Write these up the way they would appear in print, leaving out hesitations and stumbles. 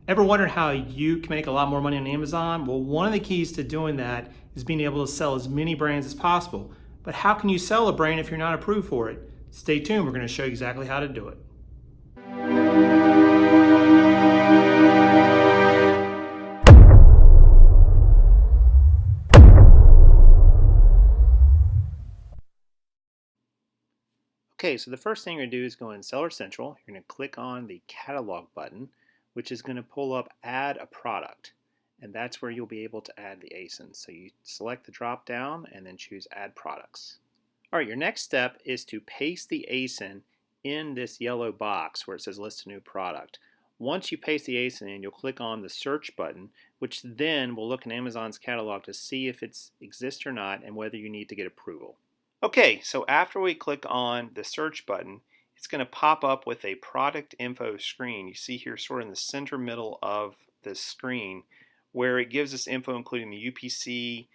Ever wondered how you can make a lot more money on Amazon? Well, one of the keys to doing that is being able to sell as many brands as possible. But how can you sell a brand if you're not approved for it? Stay tuned, we're going to show you exactly how to do it. Okay, so the first thing you're going to do is go in Seller Central. You're going to click on the catalog button, which is going to pull up add a product. And that's where you'll be able to add the ASINs. So you select the drop down and then choose add products. All right, your next step is to paste the ASIN in this yellow box where it says list a new product. Once you paste the ASIN in, you'll click on the search button, which then will look in Amazon's catalog to see if it exists or not and whether you need to get approval. Okay, so after we click on the search button, it's going to pop up with a product info screen. You see here sort of in the center middle of this screen where it gives us info including the UPC,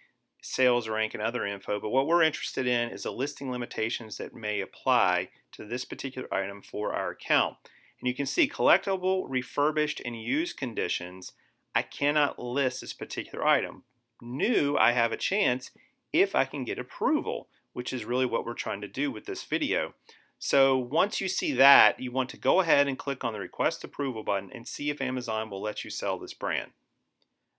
sales rank, and other info. But what we're interested in is the listing limitations that may apply to this particular item for our account. And you can see collectible, refurbished, and used conditions. I cannot list this particular item. New, I have a chance if I can get approval, which is really what we're trying to do with this video. So once you see that, you want to go ahead and click on the request approval button and see if Amazon will let you sell this brand.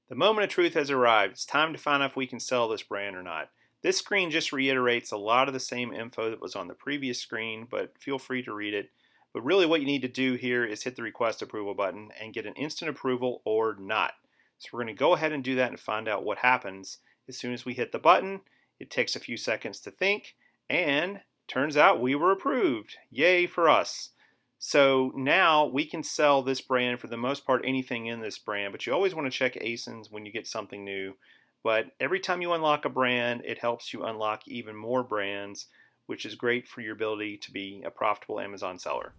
The moment of truth has arrived. It's time to find out if we can sell this brand or not. This screen just reiterates a lot of the same info that was on the previous screen, but feel free to read it. But really what you need to do here is hit the request approval button and get an instant approval or not. So we're going to go ahead and do that and find out what happens. As soon as we hit the button, it takes a few seconds to think, and turns out we were approved. Yay for us. So now we can sell this brand, for the most part, anything in this brand, but you always want to check ASINs when you get something new. But every time you unlock a brand, it helps you unlock even more brands, which is great for your ability to be a profitable Amazon seller.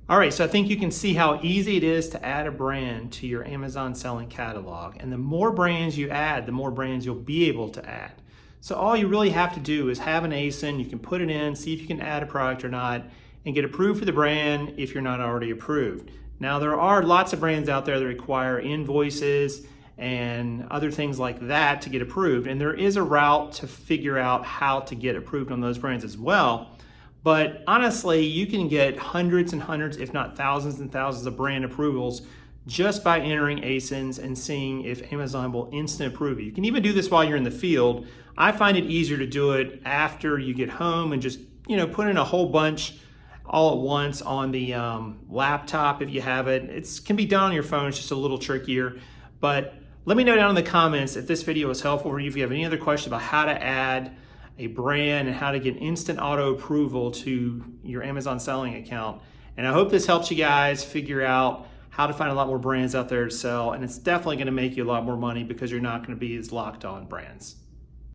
All right, so I think you can see how easy it is to add a brand to your Amazon selling catalog. And the more brands you add, the more brands you'll be able to add. So all you really have to do is have an ASIN. You can put it in, see if you can add a product or not, and get approved for the brand if you're not already approved. Now, there are lots of brands out there that require invoices and other things like that to get approved. And there is a route to figure out how to get approved on those brands as well. But honestly, you can get hundreds and hundreds, if not thousands and thousands of brand approvals just by entering ASINs and seeing if Amazon will instant approve you. You can even do this while you're in the field. I find it easier to do it after you get home and just, put in a whole bunch all at once on the laptop if you have it. It can be done on your phone, it's just a little trickier. But let me know down in the comments if this video was helpful or if you have any other questions about how to add a brand and how to get instant auto approval to your Amazon selling account. And I hope this helps you guys figure out how to find a lot more brands out there to sell. And it's definitely going to make you a lot more money because you're not going to be as locked on brands.